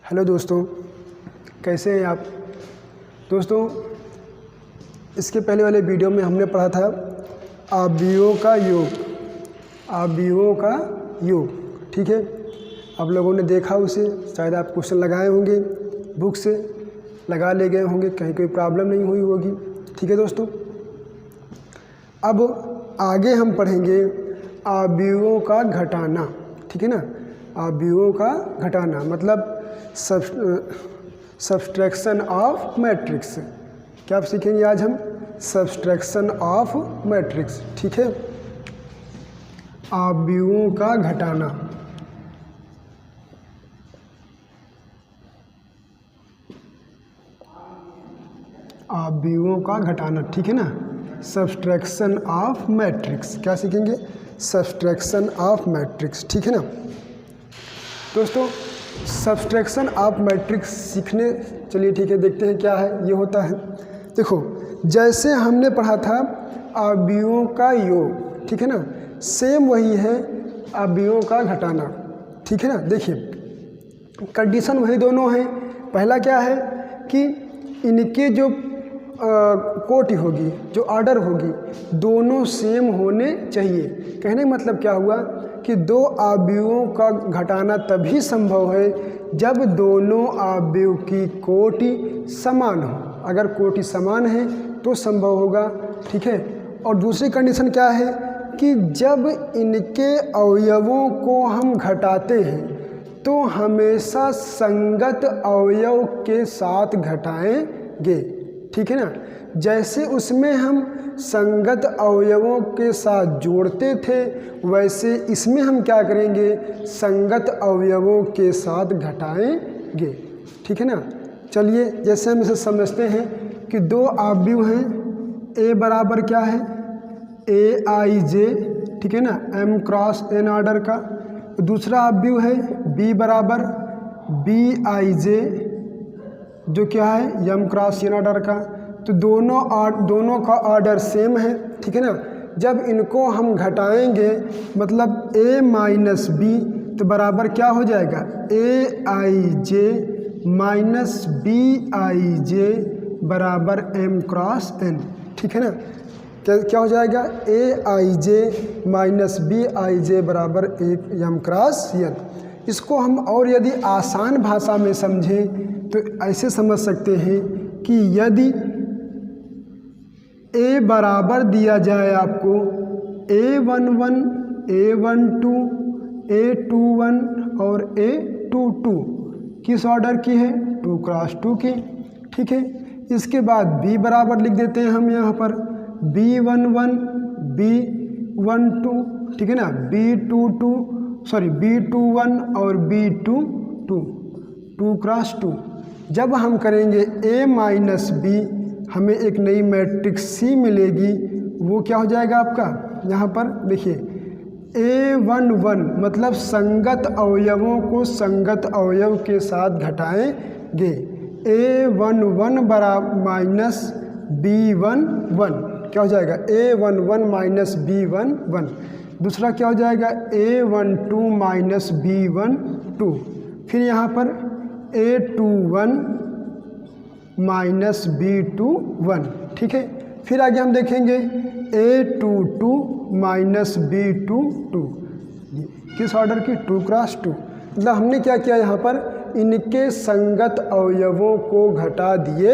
Hello दोस्तों, कैसे हैं आप दोस्तों। इसके पहले वाले वीडियो में हमने पढ़ा था अवयवों का योग, ठीक है। आप लोगों ने देखा उसे, शायद आप क्वेश्चन लगाए होंगे, बुक से लगा ले गए होंगे, कहीं कोई प्रॉब्लम नहीं हुई होगी, ठीक है दोस्तों। अब आगे हम पढ़ेंगे अवयवों का घटाना, ठीक है ना। अवयवों का घटाना मतलब सब्सट्रैक्शन ऑफ मैट्रिक्स। क्या आप सीखेंगे आज हम? सब्सट्रैक्शन ऑफ मैट्रिक्स, ठीक है। अवयवों का घटाना, अवयवों का घटाना, ठीक है ना। सब्सट्रैक्शन ऑफ मैट्रिक्स क्या सीखेंगे? सब्सट्रैक्शन ऑफ मैट्रिक्स, ठीक है ना दोस्तों। सब्सट्रैक्शन ऑफ मैट्रिक्स सीखने, चलिए ठीक है, देखते हैं क्या है ये होता है। देखो, जैसे हमने पढ़ा था अवयवों का योग, ठीक है ना, सेम वही है अवयवों का घटाना, ठीक है ना। देखिए कंडीशन वही दोनों हैं। पहला क्या है कि इनके जो कोटि होगी, जो ऑर्डर होगी, दोनों सेम होने चाहिए। कहने का मतलब क्या हुआ कि दो अवयवों का घटाना तभी संभव है जब दोनों अवयव की कोटि समान हो। अगर कोटि समान है तो संभव होगा, ठीक है। और दूसरी कंडीशन क्या है कि जब इनके अवयवों को हम घटाते हैं तो हमेशा संगत अवयव के साथ घटाएंगे, ठीक है ना। जैसे उसमें हम संगत अवयवों के साथ जोड़ते थे, वैसे इसमें हम क्या करेंगे? संगत अवयवों के साथ घटाएंगे, ठीक है ना। चलिए जैसे हम इसे समझते हैं कि दो अवयव हैं, ए बराबर क्या है? ए आई जे, ठीक है ना, एम क्रॉस एन ऑर्डर का। दूसरा अवयव है बी बराबर बी आई जे, जो क्या है? एम क्रॉस एन ऑर्डर का। तो दोनों का ऑर्डर सेम है, ठीक है ना। जब इनको हम घटाएंगे मतलब a माइनस बी, तो बराबर क्या हो जाएगा? ए आई जे माइनस बी आई जे बराबर एम क्रॉस एन, ठीक है ना। क्या हो जाएगा? ए आई जे माइनस बी आई जे बराबर एक एम क्रॉस एन। इसको हम और यदि आसान भाषा में समझें तो ऐसे समझ सकते हैं कि यदि ए बराबर दिया जाए आपको A11, A12, A21 और A22, किस ऑर्डर की है? 2 क्रॉस 2 की, ठीक है। इसके बाद B बराबर लिख देते हैं हम यहाँ पर B11, B12, ठीक है ना, B21 और B22, 2 क्रॉस 2। जब हम करेंगे A माइनस बी, हमें एक नई मैट्रिक्स सी मिलेगी। वो क्या हो जाएगा आपका? यहाँ पर देखिए A11 मतलब संगत अवयवों को संगत अवयव के साथ घटाएंगे। A11 बराबर माइनस B11 क्या हो जाएगा? A11 minus B11। दूसरा क्या हो जाएगा? A12 minus B12। फिर यहाँ पर A21 माइनस B21, ठीक है। फिर आगे हम देखेंगे A22 माइनस B22, किस ऑर्डर की? 2 क्रॉस 2। मतलब हमने क्या किया यहाँ पर? इनके संगत अवयवों को घटा दिए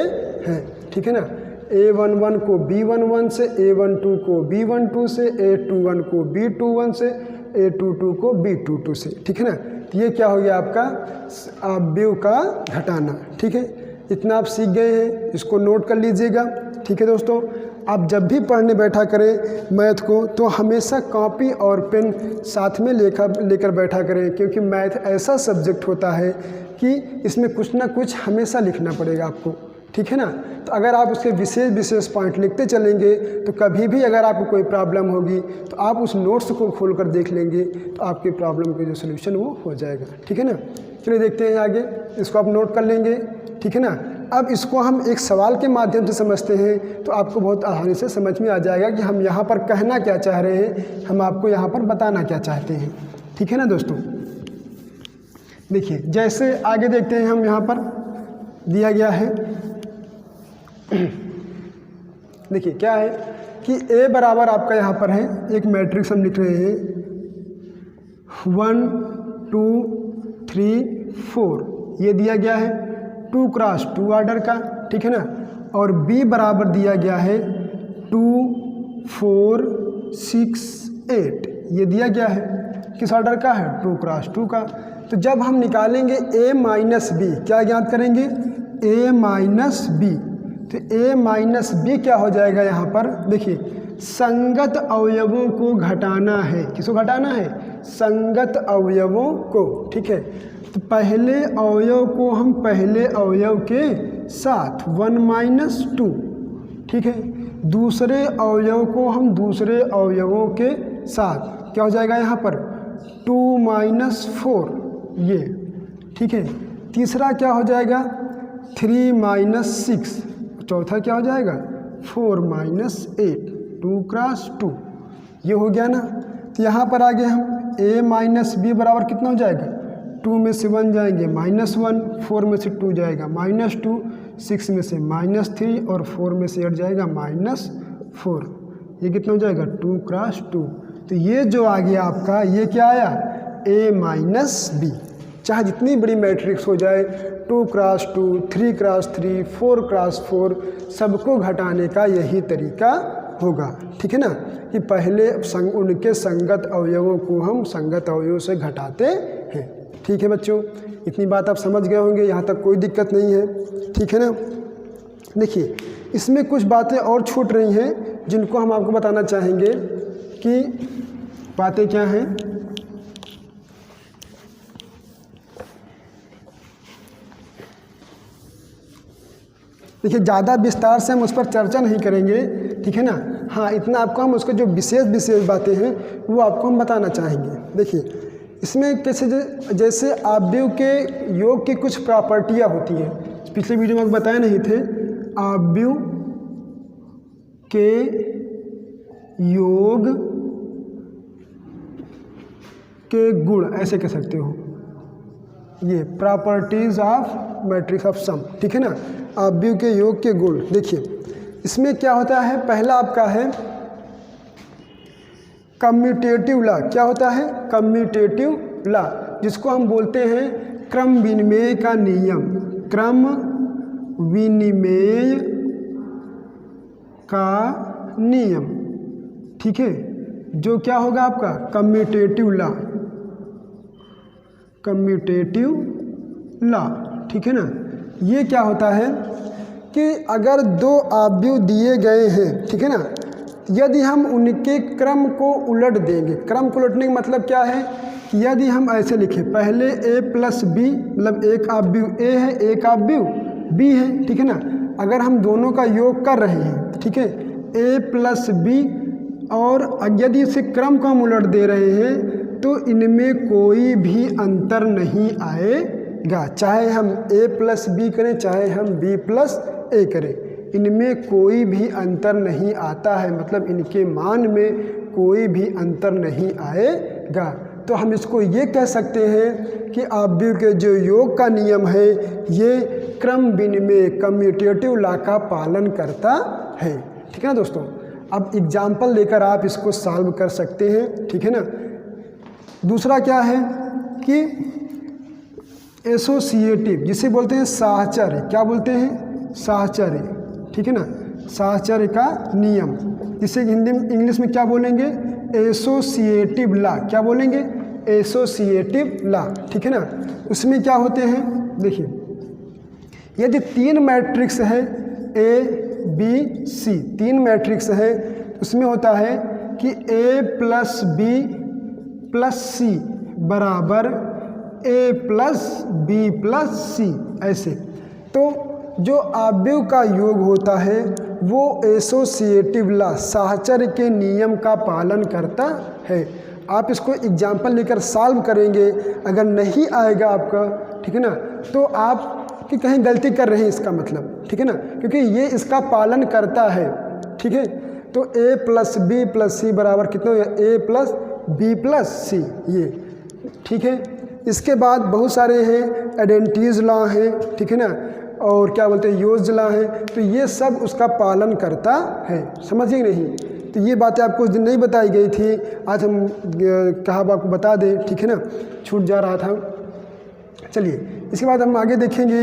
हैं, ठीक है ना। A11 को B11 से, A12 को B12 से, A21 को B21 से, A22 को B22 से, ठीक है ना। तो ये क्या हो गया आपका? अवयव का घटाना, ठीक है। इतना आप सीख गए हैं, इसको नोट कर लीजिएगा, ठीक है दोस्तों। आप जब भी पढ़ने बैठा करें मैथ को तो हमेशा कॉपी और पेन साथ में लेकर बैठा करें, क्योंकि मैथ ऐसा सब्जेक्ट होता है कि इसमें कुछ ना कुछ हमेशा लिखना पड़ेगा आपको, ठीक है ना। तो अगर आप उसके विशेष पॉइंट लिखते चलेंगे तो कभी भी अगर आपको कोई प्रॉब्लम होगी तो आप उस नोट्स को खोल कर देख लेंगे तो आपकी प्रॉब्लम का जो सोल्यूशन वो हो जाएगा, ठीक है ना। चलिए देखते हैं आगे, इसको आप नोट कर लेंगे, ठीक है ना। अब इसको हम एक सवाल के माध्यम से समझते हैं तो आपको बहुत आसानी से समझ में आ जाएगा कि हम यहाँ पर कहना क्या चाह रहे हैं, हम आपको यहाँ पर बताना क्या चाहते हैं, ठीक है ना दोस्तों। देखिए जैसे आगे देखते हैं हम, यहाँ पर दिया गया है, देखिए क्या है कि A बराबर आपका यहाँ पर है, एक मैट्रिक्स हम लिख रहे हैं 1 2 3 4, ये दिया गया है 2 क्रॉस 2 ऑर्डर का, ठीक है ना। और B बराबर दिया गया है 2 4 6 8, ये दिया गया है किस ऑर्डर का है, 2 क्रॉस 2 का। तो जब हम निकालेंगे A माइनस बी, क्या ज्ञात करेंगे, A माइनस बी, तो A माइनस बी क्या हो जाएगा यहाँ पर, देखिए संगत अवयवों को घटाना है, किसको घटाना है, संगत अवयवों को, ठीक है। तो पहले अवयव को हम पहले अवयव के साथ 1 माइनस 2, ठीक है। दूसरे अवयव को हम दूसरे अवयवों के साथ, क्या हो जाएगा यहाँ पर 2 माइनस 4, ये, ठीक है। तीसरा क्या हो जाएगा 3 माइनस 6, चौथा क्या हो जाएगा 4 माइनस 8, 2 क्रॉस 2, ये हो गया ना। तो यहाँ पर आगे हम A माइनस बी बराबर कितना हो जाएगा, 2 में से 1 जाएंगे -1, 4 में से 2 जाएगा -2, 6 में से -3 और 4 में से 8 जाएगा -4, ये कितना हो जाएगा 2 क्रॉस 2। तो ये जो आ गया आपका, ये क्या आया A माइनस बी। चाहे जितनी बड़ी मैट्रिक्स हो जाए, 2 क्रॉस 2, 3 क्रॉस 3, 4 क्रॉस 4, सबको घटाने का यही तरीका होगा, ठीक है ना, कि पहले उनके संगत अवयवों को हम संगत अवयवों से घटाते हैं। ठीक है बच्चों, इतनी बात आप समझ गए होंगे, यहाँ तक कोई दिक्कत नहीं है, ठीक है ना। देखिए इसमें कुछ बातें और छूट रही हैं जिनको हम आपको बताना चाहेंगे कि बातें क्या हैं। देखिए ज़्यादा विस्तार से हम उस पर चर्चा नहीं करेंगे, ठीक है ना। हाँ, इतना आपको हम उसके जो विशेष बातें हैं वो आपको हम बताना चाहेंगे। देखिए इसमें कैसे, जैसे आव्यूह के योग की कुछ प्रॉपर्टियाँ होती हैं, पिछले वीडियो में बताए नहीं थे, आव्यूह के योग के गुण ऐसे कह सकते हो, ये properties of matrix of some, ठीक है ना, आव्यूह के योग के गुण। देखिए इसमें क्या होता है, पहला आपका है कम्यूटेटिव लॉ। क्या होता है, कम्यूटेटिव लॉ, जिसको हम बोलते हैं क्रम विनिमय का नियम, क्रम विनिमय का नियम, ठीक है, जो क्या होगा आपका कम्यूटेटिव लॉ, कम्यूटेटिव लॉ, ठीक है ना। ये क्या होता है कि अगर दो आव्यूह दिए गए हैं, ठीक है ना, यदि हम उनके क्रम को उलट देंगे, क्रम को उलटने का मतलब क्या है कि यदि हम ऐसे लिखें, पहले a प्लस बी, मतलब एक आव्यूह a है, एक आव्यूह b है, ठीक है ना। अगर हम दोनों का योग कर रहे हैं, ठीक है, a प्लस बी, और यदि इसे क्रम को हम उलट दे रहे हैं तो इनमें कोई भी अंतर नहीं आएगा, चाहे हम a प्लस बी करें, चाहे हम b प्लस a करें, इनमें कोई भी अंतर नहीं आता है, मतलब इनके मान में कोई भी अंतर नहीं आएगा। तो हम इसको ये कह सकते हैं कि आव्यूह के जो योग का नियम है ये क्रम विनिमय कम्यूटेटिव लॉ का पालन करता है, ठीक है ना दोस्तों। अब एग्जाम्पल लेकर आप इसको सॉल्व कर सकते हैं, ठीक है ना। दूसरा क्या है कि एसोसिएटिव, जिसे बोलते हैं साहचर्य, क्या बोलते हैं, साहचर्य, ठीक है ना, साहचर्य का नियम, जिसे हिंदी में इंग्लिश में क्या बोलेंगे, एसोसिएटिव लॉ, क्या बोलेंगे, एसोसिएटिव लॉ, ठीक है ना। उसमें क्या होते हैं, देखिए यदि 3 मैट्रिक्स है A B C, 3 मैट्रिक्स है, उसमें होता है कि A plus B plus C बराबर A plus B plus C, ऐसे। तो जो आव्यूह का योग होता है वो एसोसिएटिव लॉ, साहचर्य के नियम का पालन करता है। आप इसको एग्जाम्पल लेकर सॉल्व करेंगे, अगर नहीं आएगा आपका, ठीक है ना, तो आप कि कहीं गलती कर रहे हैं इसका मतलब, ठीक है ना, क्योंकि ये इसका पालन करता है, ठीक है। तो A प्लस बी प्लस सी बराबर कितना हो गया, A प्लस बी प्लस सी, ये ठीक है। इसके बाद बहुत सारे हैं, एडेंटीज लॉ हैं, ठीक है ना, और क्या बोलते हैं योज लॉ है, तो ये सब उसका पालन करता है। समझिए नहीं, तो ये बातें आपको उस दिन नहीं बताई गई थी, आज हम कहा आपको बता दें, ठीक है ना, छूट जा रहा था। चलिए इसके बाद हम आगे देखेंगे,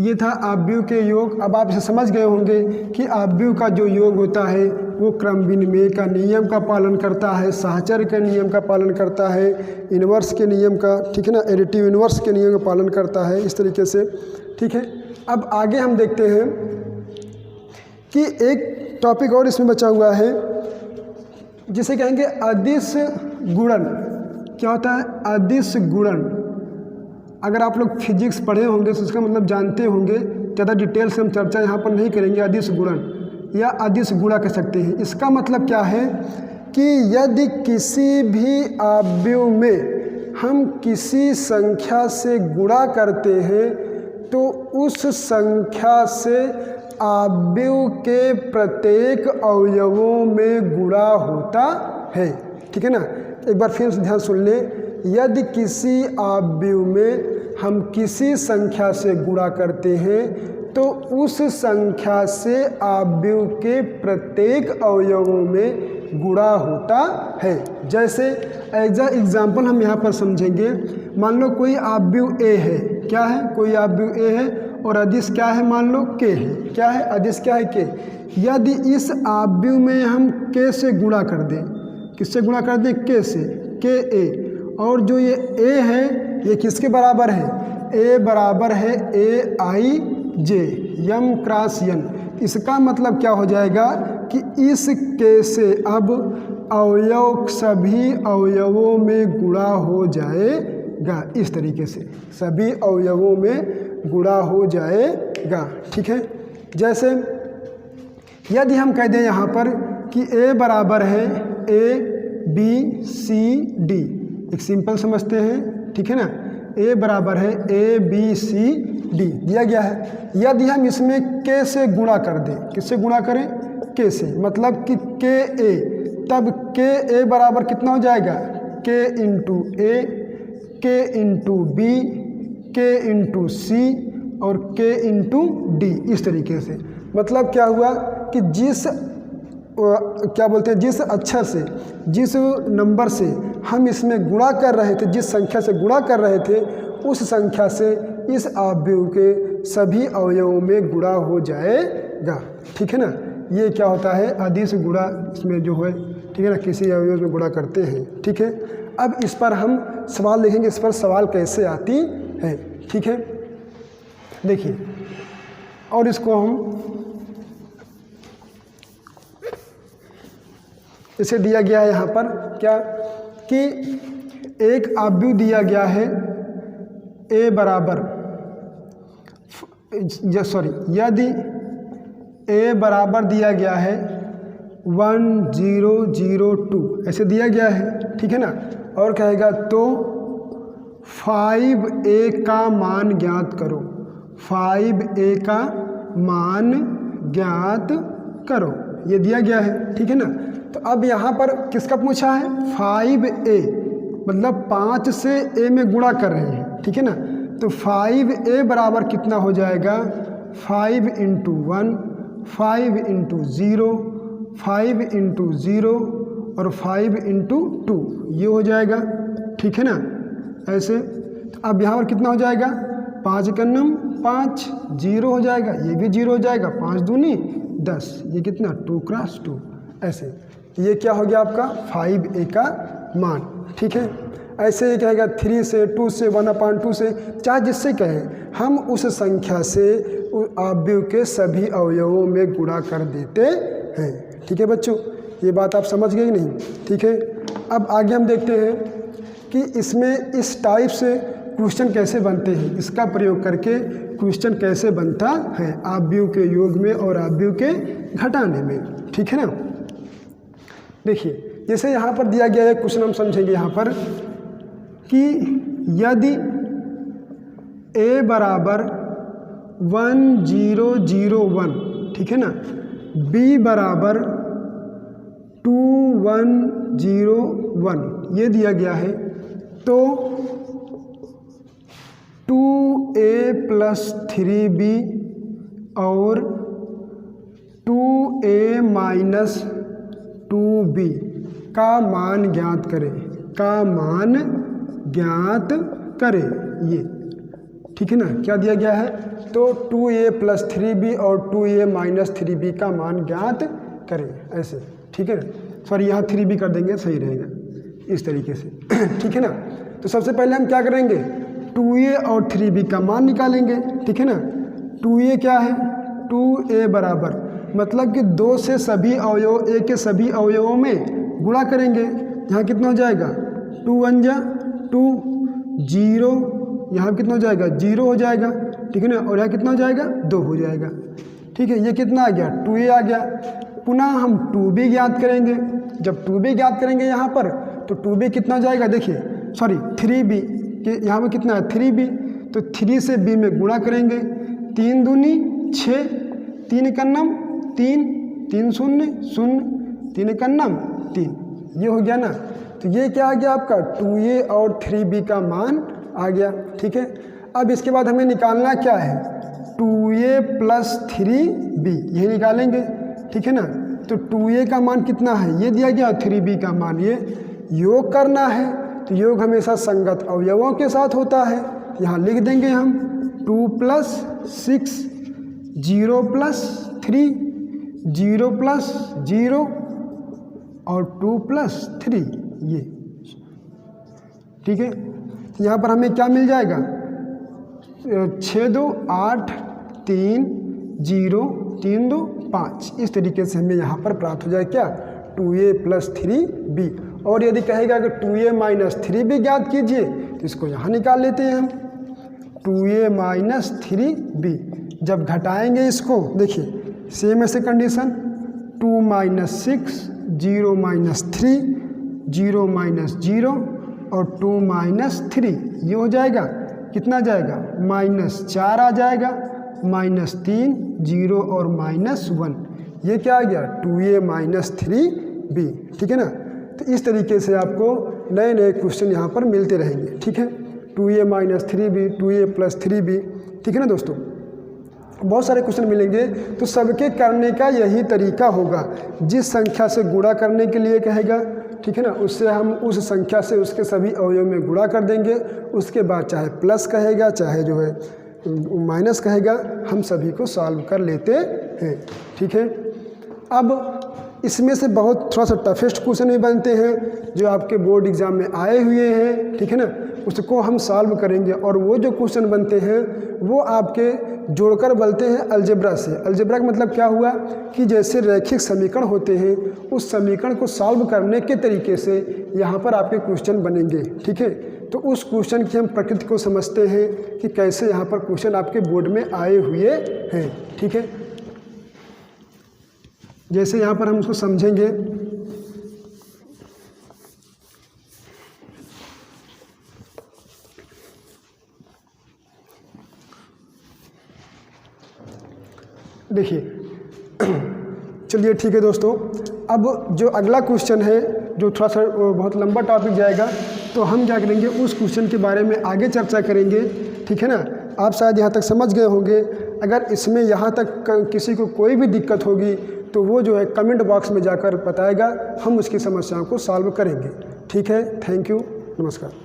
ये था आव्यूह के योग। अब आप इसे समझ गए होंगे कि आव्यूह का जो योग होता है वो क्रम विनिमय का नियम का पालन करता है, साहचर्य के नियम का पालन करता है, इन्वर्स के नियम का, ठीक है ना, एडिटिव इन्वर्स के नियम का पालन करता है, इस तरीके से, ठीक है। अब आगे हम देखते हैं कि एक टॉपिक और इसमें बचा हुआ है जिसे कहेंगे अदिश गुणन। क्या होता है अदिश गुणन? अगर आप लोग फिजिक्स पढ़े होंगे तो उसका मतलब जानते होंगे, ज़्यादा डिटेल से हम चर्चा यहाँ पर नहीं करेंगे। अदिश गुणन या अदिश गुणा कह सकते हैं। इसका मतलब क्या है कि यदि किसी भी आव्यूह में हम किसी संख्या से गुणा करते हैं तो उस संख्या से आव्यूह के प्रत्येक अवयवों में गुणा होता है, ठीक है ना। एक बार फिर ध्यान सुन लें, यदि किसी आव्यूह में हम किसी संख्या से गुणा करते हैं तो उस संख्या से आव्यूह के प्रत्येक अवयवों में गुणा होता है। जैसे एज एग्जाम्पल हम यहाँ पर समझेंगे, मान लो कोई आव्यूह ए है, क्या है, कोई आव्यूह ए है और अदिश क्या है, मान लो के है, क्या है, अदिश क्या है, के। यदि इस आव्यूह में हम के से गुणा कर दें, किससे गुणा कर दें, के से, के ए, और जो ये ए है ये किसके बराबर है, ए बराबर है ए आई जे, यम क्रॉस यन। इसका मतलब क्या हो जाएगा कि इस के से अब अवयव सभी अवयवों में गुणा हो जाएगा, इस तरीके से सभी अवयवों में गुणा हो जाएगा, ठीक है। जैसे यदि हम कह दें यहाँ पर कि ए बराबर है ए बी सी डी, एक सिंपल समझते हैं, ठीक है ना, ए बराबर है ए बी सी डी दिया गया है। यदि हम इसमें के से गुणा कर दें, किससे गुणा करें, के से, मतलब कि के ए, तब के ए बराबर कितना हो जाएगा, के इंटू ए, के इंटू बी, के इंटू सी और के इंटू डी, इस तरीके से। मतलब क्या हुआ कि जिस क्या बोलते हैं, जिस अक्षर से, जिस नंबर से हम इसमें गुणा कर रहे थे, जिस संख्या से गुणा कर रहे थे, उस संख्या से इस आव्यूह के सभी अवयवों में गुणा हो जाएगा, ठीक है ना। ये क्या होता है, अदिश गुणा, इसमें जो है, ठीक है ना, किसी अवयव में गुणा करते हैं, ठीक है। अब इस पर हम सवाल देखेंगे, इस पर सवाल कैसे आती है, ठीक है। देखिए, और इसको हम इसे दिया गया है यहाँ पर क्या कि एक आव्यूह दिया गया है ए बराबर, यदि ए बराबर दिया गया है 1002 ऐसे दिया गया है, ठीक है ना, और कहेगा तो 5a का मान ज्ञात करो, 5a का मान ज्ञात करो, ये दिया गया है, ठीक है ना। तो अब यहाँ पर किसका पूछा है, 5a, मतलब 5 से a में गुणा कर रहे हैं, ठीक है ना। तो 5a बराबर कितना हो जाएगा, 5 इंटू 1, 5 इंटू 0, 5 इंटू 0 और 5 इंटू 2, ये हो जाएगा, ठीक है ना, ऐसे। तो अब यहाँ पर कितना हो जाएगा, 5 का नम 5, 0 हो जाएगा, ये भी 0 हो जाएगा, 5 दूनी 10, ये कितना 2 क्रॉस 2, ऐसे। ये क्या हो गया आपका 5a का मान, ठीक है। ऐसे ही कहेगा 3 से, 2 से, 1/2 से, चाहे जिससे कहें, हम उस संख्या से आव्यूह के सभी अवयवों में गुणा कर देते हैं, ठीक है बच्चों। ये बात आप समझ गए नहीं, ठीक है। अब आगे हम देखते हैं कि इसमें इस टाइप से क्वेश्चन कैसे बनते हैं, इसका प्रयोग करके क्वेश्चन कैसे बनता है आव्यूह के योग में और आव्यूह के घटाने में, ठीक है ना। देखिए, जैसे यहाँ पर दिया गया है क्वेश्चन, हम समझेंगे यहाँ पर कि यदि a बराबर 1001, ठीक है ना, b बराबर 2101 ये दिया गया है, तो 2a + 3b और 2a - 2b का मान ज्ञात करें, का मान ज्ञात करें। ये ठीक है ना, क्या दिया गया है? तो 2a + 3b और 2a - 3b का मान ज्ञात करें, ऐसे। ठीक है ना, सॉरी यहाँ 3b कर देंगे, सही रहेगा इस तरीके से। ठीक है ना, तो सबसे पहले हम क्या करेंगे? 2a और 3b का मान निकालेंगे। ठीक है ना, 2a क्या है? 2a बराबर मतलब कि 2 से सभी अवयव, a के सभी अवयवों में गुणा करेंगे। यहाँ कितना हो जाएगा? 2 × 1 = 2, 0, यहाँ कितना हो जाएगा? 0 हो जाएगा। ठीक है ना, और यहाँ कितना हो जाएगा? 2 हो जाएगा। ठीक है, ये कितना आ गया? 2a आ गया। पुनः हम 2b ज्ञात करेंगे। जब 2b ज्ञात करेंगे यहाँ पर, तो 2b कितना हो जाएगा? देखिए, सॉरी 3b के यहाँ पर कितना है? 3b, तो 3 से b में गुणा करेंगे। 3 दूनी 6, 3 × 9 3, 3 0 0, 3 × 9 3, ये हो गया ना। तो ये क्या आ गया आपका? 2a और 3b का मान आ गया। ठीक है, अब इसके बाद हमें निकालना क्या है? 2a + 3b, यही निकालेंगे। ठीक है ना, तो 2a का मान कितना है? ये दिया गया। 3b का मान, ये योग करना है। तो योग हमेशा संगत अवयवों के साथ होता है। यहाँ लिख देंगे हम 2 + 6, 0 + 3, 0 + 0 और 2 + 3, ये। ठीक है, यहाँ पर हमें क्या मिल जाएगा? 6 2 8 3 0 3 2 5, इस तरीके से हमें यहाँ पर प्राप्त हो जाए क्या? 2a + 3b। और यदि कहेगा कि 2a - 3b ज्ञात कीजिए, तो इसको यहाँ निकाल लेते हैं हम। 2a - 3b जब घटाएंगे इसको, देखिए सेम ऐसे कंडीशन, 2 - 6, 0 - 3, 0 - 0 और 2 - 3, ये हो जाएगा। कितना जाएगा? -4 आ जाएगा, -3, 0 और -1, ये क्या आ गया? 2a - 3b। ठीक है ना, तो इस तरीके से आपको नए नए क्वेश्चन यहाँ पर मिलते रहेंगे। ठीक है, 2a - 3b, 2a + 3b। ठीक है ना दोस्तों, बहुत सारे क्वेश्चन मिलेंगे। तो सबके करने का यही तरीका होगा, जिस संख्या से गुणा करने के लिए कहेगा, ठीक है ना, उससे हम उस संख्या से उसके सभी अवयव में गुणा कर देंगे। उसके बाद चाहे प्लस कहेगा, चाहे जो है माइनस कहेगा, हम सभी को सॉल्व कर लेते हैं। ठीक है, अब इसमें से बहुत थोड़ा सा टफेस्ट क्वेश्चन भी बनते हैं जो आपके बोर्ड एग्ज़ाम में आए हुए हैं। ठीक है ना, उसको हम सॉल्व करेंगे। और वो जो क्वेश्चन बनते हैं वो आपके जोड़कर बनते हैं अलजेब्रा से। अलजेब्रा का मतलब क्या हुआ कि जैसे रैखिक समीकरण होते हैं, उस समीकरण को सॉल्व करने के तरीके से यहाँ पर आपके क्वेश्चन बनेंगे। ठीक है, तो उस क्वेश्चन की हम प्रकृति को समझते हैं कि कैसे यहाँ पर क्वेश्चन आपके बोर्ड में आए हुए हैं। ठीक है, जैसे यहाँ पर हम उसको समझेंगे। देखिए, चलिए ठीक है दोस्तों, अब जो अगला क्वेश्चन है जो थोड़ा सा बहुत लंबा टॉपिक जाएगा, तो हम क्या करेंगे, उस क्वेश्चन के बारे में आगे चर्चा करेंगे। ठीक है ना, आप शायद यहाँ तक समझ गए होंगे। अगर इसमें यहाँ तक किसी को कोई भी दिक्कत होगी तो वो जो है कमेंट बॉक्स में जाकर बताएगा, हम उसकी समस्याओं को सॉल्व करेंगे। ठीक है, थैंक यू, नमस्कार।